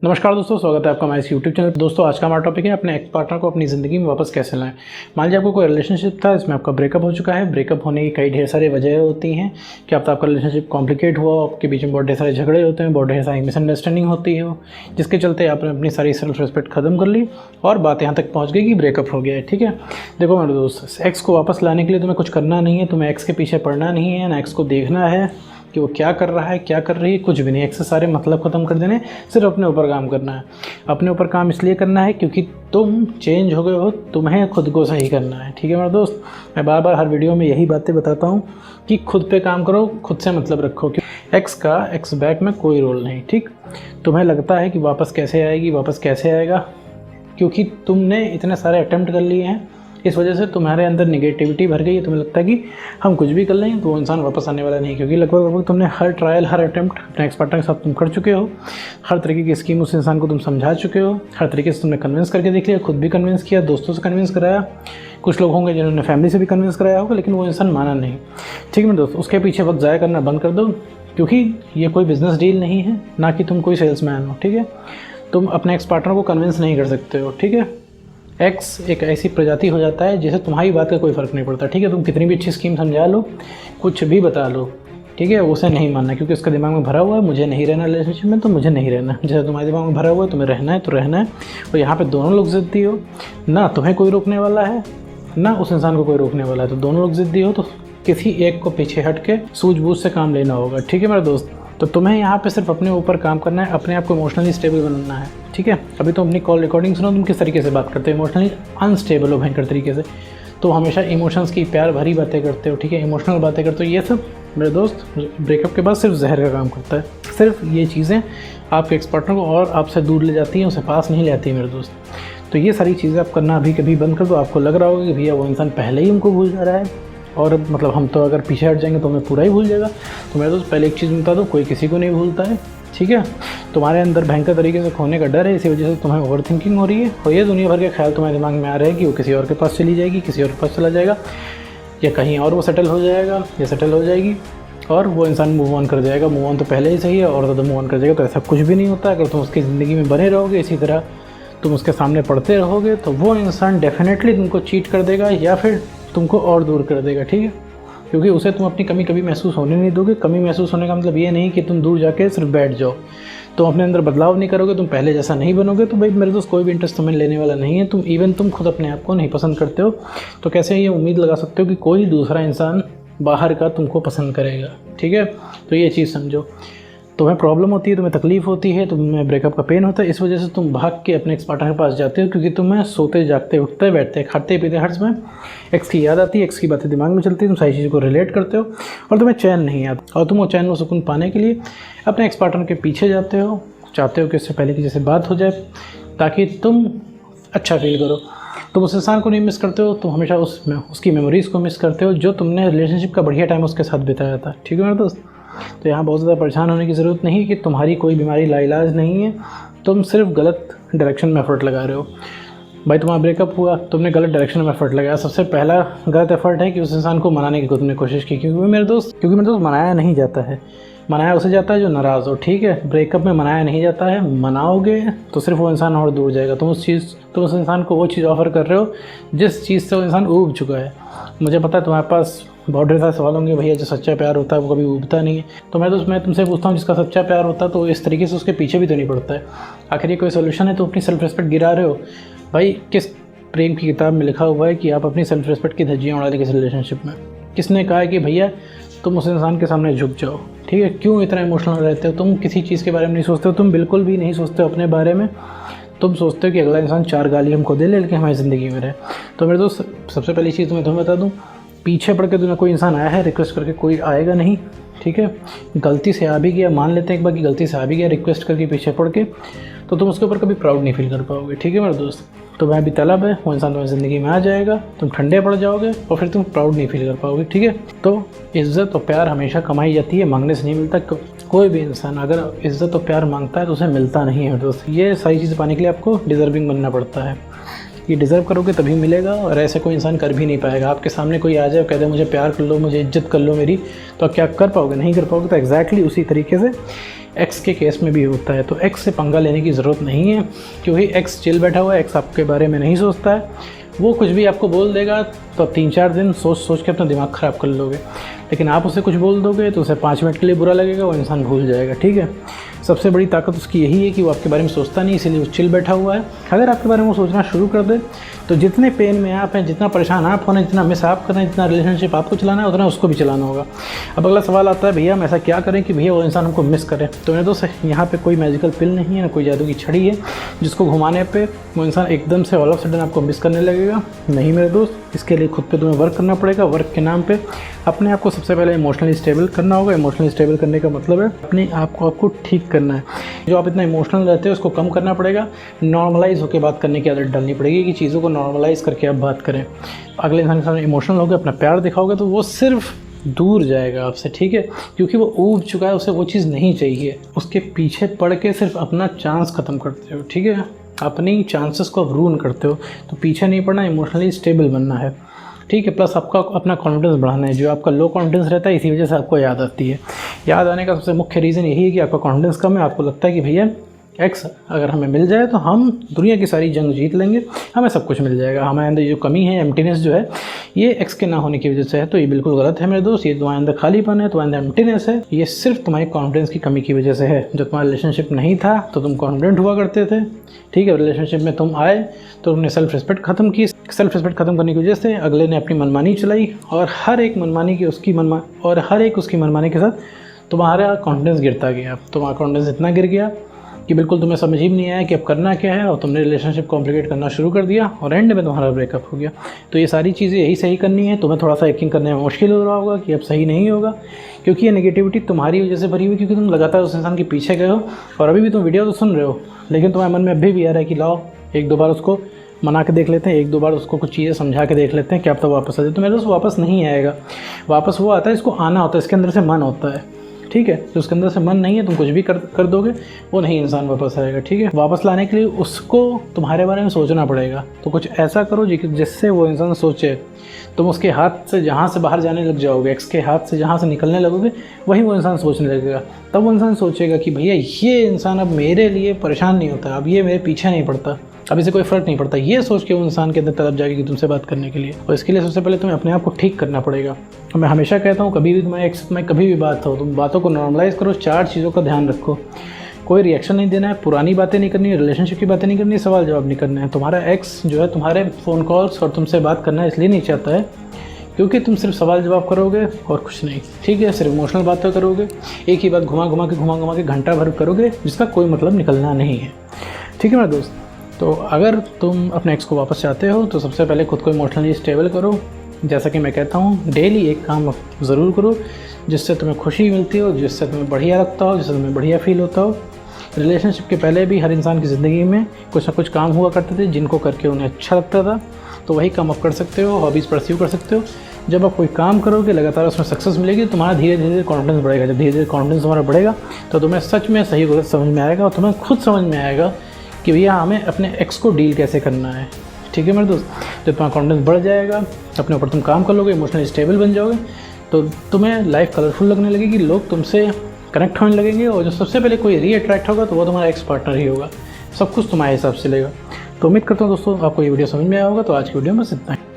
नमस्कार दोस्तों, स्वागत है आपका हमारे इस यूट्यूब चैनल। दोस्तों आज का हमारा टॉपिक है अपने एक्स पार्टनर को अपनी ज़िंदगी में वापस कैसे लाएं। मान लीजिए आपको कोई रिलेशनशिप था, इसमें आपका ब्रेकअप हो चुका है। ब्रेकअप होने की कई ढेर सारी वजह होती हैं कि अब तो आपका रिलेशनशिप कॉम्प्लिकेट हुआ, आपके बीच में बहुत ढेर सारे झगड़े होते हैं, बहुत ढेर सारी मिसअंडरस्टैंडिंग होती है, जिसके चलते आपने अपनी सारी सेल्फ रिस्पेक्ट ख़त्म कर ली और बात यहाँ तक पहुँच गई कि ब्रेकअप हो गया है। ठीक है, देखो मेरे दोस्त, एक्स को वापस लाने के लिए तुम्हें कुछ करना नहीं है, तुम्हें एक्स के पीछे पड़ना नहीं है, ना एक्स को देखना है कि वो क्या कर रहा है क्या कर रही है, कुछ भी नहीं। एक से सारे मतलब ख़त्म कर देने, सिर्फ अपने ऊपर काम करना है। अपने ऊपर काम इसलिए करना है क्योंकि तुम चेंज हो गए हो, तुम्हें खुद को सही करना है। ठीक है मेरे दोस्त, मैं बार बार हर वीडियो में यही बातें बताता हूँ कि खुद पे काम करो, खुद से मतलब रखो कि एक्स का एक्स बैक में कोई रोल नहीं। ठीक, तुम्हें लगता है कि वापस कैसे आएगी, वापस कैसे आएगा, क्योंकि तुमने इतने सारे अटैम्प्ट कर लिए हैं, इस वजह से तुम्हारे अंदर नेगेटिविटी भर गई है। तुम्हें लगता है कि हम कुछ भी कर लेंगे तो वो इंसान वापस आने वाला नहीं, क्योंकि लगभग तुमने हर ट्रायल, हर अटैम्प्ट अपने एक्स पार्टनर के साथ तुम कर चुके हो। हर तरीके की स्कीम उस इंसान को तुम समझा चुके हो, हर तरीके से तुमने कन्विंस करके देख लिया, खुद भी कन्विंस किया, दोस्तों से कन्विंस कराया, कुछ लोग होंगे जिन्होंने फैमिली से भी कन्विंस कराया होगा, लेकिन वो इंसान माना नहीं। ठीक है दोस्त, उसके पीछे वक्त ज़ाया करना बंद कर दो, क्योंकि ये कोई बिजनेस डील नहीं है, ना कि तुम कोई सेल्समैन हो। ठीक है, तुम अपने एक्स पार्टनर को कन्विंस नहीं कर सकते हो। ठीक है, एक्स एक ऐसी प्रजाति हो जाता है जिसे तुम्हारी बात का कोई फ़र्क नहीं पड़ता। ठीक है, तुम कितनी भी अच्छी स्कीम समझा लो, कुछ भी बता लो, ठीक है, उसे नहीं मानना, क्योंकि उसका दिमाग में भरा हुआ है मुझे नहीं रहना रिलेशनशिप में, तो मुझे नहीं रहना। जैसे तुम्हारे दिमाग में भरा हुआ है तुम्हें रहना है तो रहना है। और यहाँ पे दोनों लोग ज़िद्दी हो, ना तुम्हें कोई रोकने वाला है ना उस इंसान को कोई रोकने वाला है, तो दोनों लोग ज़िद्दी हो, तो किसी एक को पीछे हट के सूझबूझ से काम लेना होगा। ठीक है मेरे दोस्त, तो तुम्हें यहाँ पे सिर्फ अपने ऊपर काम करना है, अपने आप को इमोशनली स्टेबल बनाना है। ठीक है, अभी तुम अपनी कॉल रिकॉर्डिंग सुनो, तुम किस तरीके से बात करते हो, इमोशनली अनस्टेबल हो भयंकर तरीके से, तो हमेशा इमोशंस की प्यार भरी बातें करते हो। ठीक है, इमोशनल बातें करते हो। ये सब मेरे दोस्त ब्रेकअप के बाद सिर्फ जहर का काम करता है। सिर्फ ये चीज़ें आपके एक्स पार्टनर को और आपसे दूर ले जाती हैं, उसे पास नहीं ले आती मेरे दोस्त। तो ये सारी चीज़ें आप करना अभी कभी बंद कर दो। आपको लग रहा होगा कि भैया वो इंसान पहले ही हमको भूल जा रहा है और मतलब हम तो अगर पीछे हट जाएंगे तो हमें पूरा ही भूल जाएगा। तो मेरे दोस्त पहले एक चीज़ बता दो, कोई किसी को नहीं भूलता है। ठीक है, तुम्हारे अंदर भयंकर तरीके से खोने का डर है, इसी वजह से तुम्हें ओवर थिंकिंग हो रही है और ये दुनिया भर के ख्याल तुम्हारे दिमाग में आ रहे हैं कि वो किसी और के पास चली जाएगी, किसी और के पास चला जाएगा, या कहीं और वो सेटल हो जाएगा या सेटल हो जाएगी और वो इंसान मूव ऑन कर जाएगा। मूव ऑन तो पहले ही सही है और ज़्यादा मूव ऑन कर जाएगा, तो ऐसा कुछ भी नहीं होता। अगर तुम उसकी ज़िंदगी में बने रहोगे, इसी तरह तुम उसके सामने पढ़ते रहोगे, तो वो इंसान डेफिनेटली तुमको चीट कर देगा या फिर तुमको और दूर कर देगा। ठीक है, क्योंकि उसे तुम अपनी कमी कभी महसूस होने नहीं दोगे। कमी महसूस होने का मतलब ये नहीं कि तुम दूर जाके सिर्फ बैठ जाओ, तुम अपने अंदर बदलाव नहीं करोगे, तुम पहले जैसा नहीं बनोगे, तो भाई मेरे दोस्त कोई भी इंटरेस्ट तुम्हें लेने वाला नहीं है। तुम खुद अपने आप को नहीं पसंद करते हो, तो कैसे ये उम्मीद लगा सकते हो कि कोई दूसरा इंसान बाहर का तुमको पसंद करेगा। ठीक है, तो ये चीज़ समझो। तुम्हें प्रॉब्लम होती है, तुम्हें तकलीफ़ होती है, तुम्हें ब्रेकअप का पेन होता है, इस वजह से तुम भाग के अपने एक्स पार्टनर के पास जाते हो, क्योंकि तुम्हें सोते जागते उठते बैठते खाते पीते हर समय एक्स की याद आती है, एक्स की बातें दिमाग में चलती है, तुम सारी चीज़ों को रिलेट करते हो और तुम्हें चैन नहीं आता। और तुम वो चैन व सुकून पाने के लिए अपने एक्स पार्टनर के पीछे जाते हो, चाहते हो कि उससे पहले की जैसे बात हो जाए ताकि तुम अच्छा फील करो। तुम उस इंसान को नहीं मिस करते हो, तुम हमेशा उसकी मेमोरीज़ को मिस करते हो जो तुमने रिलेशनशिप का बढ़िया टाइम उसके साथ बिताया था। ठीक है मेरे दोस्त, तो यहाँ बहुत ज़्यादा परेशान होने की ज़रूरत नहीं कि तुम्हारी कोई बीमारी लाइलाज नहीं है, तुम सिर्फ गलत डायरेक्शन में एफर्ट लगा रहे हो। भाई तुम्हारा ब्रेकअप हुआ, तुमने गलत डायरेक्शन में एफर्ट लगाया। सबसे पहला गलत एफर्ट है कि उस इंसान को मनाने की तुमने कोशिश की, क्योंकि मेरे दोस्त मनाया नहीं जाता है, मनाया उसे जाता है जो नाराज़ हो। ठीक है, ब्रेकअप में मनाया नहीं जाता है, मनाओगे तो सिर्फ वो इंसान और दूर जाएगा। तुम उस इंसान को वो चीज़ ऑफ़र कर रहे हो जिस चीज़ से वो इंसान ऊब चुका है। मुझे पता है तुम्हारे पास बहुत ढेर सारे सवाल होंगे, भैया जो सच्चा प्यार होता है वो कभी उबता नहीं है। तो मैं तुमसे पूछता हूँ, जिसका सच्चा प्यार होता है तो इस तरीके से उसके पीछे भी तो नहीं पड़ता है। आखिर ये कोई सोल्यूशन है? तो अपनी सेल्फ रिस्पेक्ट गिरा रहे हो। भाई किस प्रेम की किताब में लिखा हुआ है कि आप अपनी सेल्फ रिस्पेक्ट की धज्जियाँ उड़ा दें किसी रिलेशनशिप में? किसने कहा है कि भैया तुम उस इंसान के सामने झुक जाओ? ठीक है, क्यों इतना इमोशनल रहते हो? तुम किसी चीज़ के बारे में नहीं सोचते हो, तुम बिल्कुल भी नहीं सोचते हो अपने बारे में। तुम सोचते हो कि अगला इंसान 4 गाली हमको दे ले लेकिन हमारी ज़िंदगी में रहे। तो मेरे दोस्त सबसे पहली चीज़ तुम्हें बता दूँ, पीछे पड़ के तुम्हें कोई इंसान आया है रिक्वेस्ट करके, कोई आएगा नहीं। ठीक है, गलती से आ भी गया, मान लेते हैं एक बार कि गलती से आ भी गया रिक्वेस्ट करके पीछे पड़ के, तो तुम उसके ऊपर कभी प्राउड नहीं फील कर पाओगे। ठीक है मेरे दोस्त, तो वह भी तलब है, वो इंसान तुम्हारी ज़िंदगी में आ जाएगा, तुम ठंडे पड़ जाओगे और फिर तुम प्राउड नहीं फील कर पाओगे। ठीक है, तो इज़्ज़त और प्यार हमेशा कमाई जाती है, मांगने से नहीं मिलता। कोई भी इंसान अगर इज़्ज़त और प्यार मांगता है तो उसे मिलता नहीं है दोस्त। ये सारी चीज़ें पाने के लिए आपको डिज़र्विंग बनना पड़ता है। ये डिज़र्व करोगे तभी मिलेगा, और ऐसे कोई इंसान कर भी नहीं पाएगा। आपके सामने कोई आ जाए और कह दे मुझे प्यार कर लो, मुझे इज्जत कर लो मेरी, तो आप क्या कर पाओगे? नहीं कर पाओगे। तो एग्जैक्टली उसी तरीके से एक्स के केस में भी होता है। तो एक्स से पंगा लेने की ज़रूरत नहीं है, क्योंकि एक्स चिल बैठा हुआ है, एक्स आपके बारे में नहीं सोचता है। वो कुछ भी आपको बोल देगा तो आप 3-4 दिन सोच के अपना दिमाग ख़राब कर लोगे, लेकिन आप उसे कुछ बोल दोगे तो उसे 5 मिनट के लिए बुरा लगेगा, वो इंसान भूल जाएगा। ठीक है, सबसे बड़ी ताकत उसकी यही है कि वो आपके बारे में सोचता नहीं, इसीलिए वो चिल बैठा हुआ है। अगर आपके बारे में वो सोचना शुरू कर दे तो जितने पेन में आप हैं, जितना परेशान आप होना, जितना मिस आप कर रहे हैं, जितना रिलेशनशिप आपको चलाना है, उतना उसको भी चलाना होगा। अब अगला सवाल आता है, भैया हम ऐसा क्या करें कि भैया वो इंसान हमको मिस करे? तो मेरे दोस्त, यहाँ पे कोई मैजिकल पिल नहीं है, ना कोई जादू की छड़ी है जिसको घुमाने पे वो इंसान एकदम से ऑल ऑफ सडन आपको मिस करने लगेगा। नहीं मेरे दोस्त, इसके लिए खुद पे तुम्हें वर्क करना पड़ेगा। वर्क के नाम पे अपने आप को सबसे पहले इमोशनली स्टेबल करना होगा। इमोशनली स्टेबल करने का मतलब है अपने आप को आपको ठीक करना है। जो आप इतना इमोशनल रहते हो उसको कम करना पड़ेगा। नॉर्मलाइज होकर बात करने की आदत डालनी पड़ेगी कि चीज़ों को नॉर्मलाइज करके आप बात करें। अगले इंसान के सामने इमोशनल होकर अपना प्यार दिखाओगे तो वो सिर्फ दूर जाएगा आपसे। ठीक है, क्योंकि वो ऊब चुका है, उसे वो चीज़ नहीं चाहिए। उसके पीछे पड़ के सिर्फ अपना चांस ख़त्म करते हो। ठीक है, अपनी चांसेस को आप रूइन करते हो। तो पीछे नहीं पड़ना, इमोशनली स्टेबल बनना है। ठीक है, प्लस आपका अपना कॉन्फिडेंस बढ़ाना है। जो आपका लो कॉन्फिडेंस रहता है, इसी वजह से आपको याद आती है। याद आने का सबसे मुख्य रीज़न यही है कि आपका कॉन्फिडेंस कम है। आपको लगता है कि भैया एक्स अगर हमें मिल जाए तो हम दुनिया की सारी जंग जीत लेंगे, हमें सब कुछ मिल जाएगा। हमारे अंदर जो कमी है, एम्प्टीनेस जो है, ये एक्स के ना होने की वजह से है। तो ये बिल्कुल गलत है मेरे दोस्त। ये तुम्हारे अंदर खालीपन है, तुम्हारे अंदर एम्प्टीनेस है, ये सिर्फ तुम्हारी कॉन्फिडेंस की कमी की वजह से है। जब तुम्हारा रिलेशनशिप नहीं था तो तुम कॉन्फिडेंट हुआ करते थे। ठीक है, रिलेशनशिप में तुम आए तो तुमने सेल्फ रिस्पेक्ट ख़त्म की। सेल्फ रिस्पेक्ट ख़त्म करने की वजह से अगले ने अपनी मनमानी चलाई, और हर एक मनमानी की उसकी मनमानी के साथ तुम्हारा कॉन्फिडेंस गिरता गया। तुम्हारा कॉन्फिडेंस इतना गिर गया कि बिल्कुल तुम्हें समझ ही नहीं आया कि अब करना क्या है, और तुमने रिलेशनशिप कॉम्प्लिकेट करना शुरू कर दिया, और एंड में तुम्हारा ब्रेकअप हो गया। तो ये सारी चीज़ें यही सही करनी है। तुम्हें थोड़ा सा यकीन करने में मुश्किल हो रहा होगा कि अब सही नहीं होगा, क्योंकि ये नेगेटिविटी तुम्हारी वजह से भरी हुई, क्योंकि तुम लगातार उस इंसान के पीछे गए हो, और अभी भी तुम वीडियो तो सुन रहे हो, लेकिन तुम्हारे मन में अभी भी आ रहा है कि लाओ 1-2 बार उसको मना के देख लेते हैं, 1-2 बार उसको कुछ चीज़ें समझा के देख लेते हैं, क्या पता वापस आ जाए। तो मेरे दोस्त वापस नहीं आएगा। वापस वो आता है, इसको आना होता है, इसके अंदर से मन होता है। ठीक है, जो उसके अंदर से मन नहीं है, तुम कुछ भी कर दोगे, वो नहीं इंसान वापस आएगा। ठीक है, वापस लाने के लिए उसको तुम्हारे बारे में सोचना पड़ेगा। तो कुछ ऐसा करो जिससे वो इंसान सोचे। तुम उसके हाथ से जहाँ से बाहर जाने लग जाओगे, एक्स के हाथ से जहाँ से निकलने लगोगे, वही वो इंसान सोचने लगेगा। तब वो इंसान सोचेगा कि भैया ये इंसान अब मेरे लिए परेशान नहीं होता, अब ये मेरे पीछे नहीं पड़ता, अब इसे कोई फ़र्क नहीं पड़ता। ये सोच के वो इंसान के अंदर तड़प जाएगी तुमसे बात करने के लिए। और इसके लिए सबसे पहले तुम्हें अपने आप को ठीक करना पड़ेगा। मैं हमेशा कहता हूँ, कभी भी तुम्हारे एक्स में कभी भी बात हो, तुम बातों को नॉर्मलाइज़ करो। 4 चीज़ों का ध्यान रखो। कोई रिएक्शन नहीं देना है, पुरानी बातें नहीं करनी है, रिलेशनशिप की बातें नहीं करनी है, सवाल जवाब नहीं करना है। तुम्हारा एक्स जो है तुम्हारे फ़ोन कॉल्स और तुमसे बात करना इसलिए नहीं चाहता है क्योंकि तुम सिर्फ सवाल जवाब करोगे और कुछ नहीं। ठीक है, सिर्फ इमोशनल बातें करोगे, एक ही बात घुमा घुमा के घंटा भर करोगे, जिसका कोई मतलब निकलना नहीं है। ठीक है मेरे दोस्त, तो अगर तुम अपने एक्स को वापस चाहते हो तो सबसे पहले खुद को इमोशनली स्टेबल करो। जैसा कि मैं कहता हूँ, डेली एक काम ज़रूर करो जिससे तुम्हें खुशी मिलती हो, जिससे तुम्हें बढ़िया लगता हो, जिससे तुम्हें बढ़िया फील होता हो। रिलेशनशिप के पहले भी हर इंसान की ज़िंदगी में कुछ ना कुछ काम हुआ करते थे जिनको करके उन्हें अच्छा लगता था, तो वही काम आप कर सकते हो, हॉबीज़ परस्यू कर सकते हो। जब आप कोई काम करोगे, लगातार उसमें सक्सेस मिलेगी, तो तुम्हारा धीरे धीरे कॉन्फिडेंस बढ़ेगा। जब धीरे धीरे कॉन्फिडेंस तुम्हारा बढ़ेगा तो तुम्हें सच में सही गलत समझ में आएगा, और तुम्हें खुद समझ में आएगा कि भैया हमें अपने एक्स को डील कैसे करना है। ठीक है मेरे दोस्त, जब तुम्हारा कॉन्फिडेंस बढ़ जाएगा, अपने ऊपर तुम काम कर लोगे, इमोशनली स्टेबल बन जाओगे, तो तुम्हें लाइफ कलरफुल लगने लगेगी, लोग तुमसे कनेक्ट होने लगेंगे, और जो सबसे पहले कोई रीअट्रैक्ट होगा तो वो तुम्हारा एक्स पार्टनर ही होगा। सब कुछ तुम्हारे हिसाब से लेगा। तो उम्मीद करता हूँ दोस्तों आपको ये वीडियो समझ में आया होगा। तो आज की वीडियो में बस इतना ही।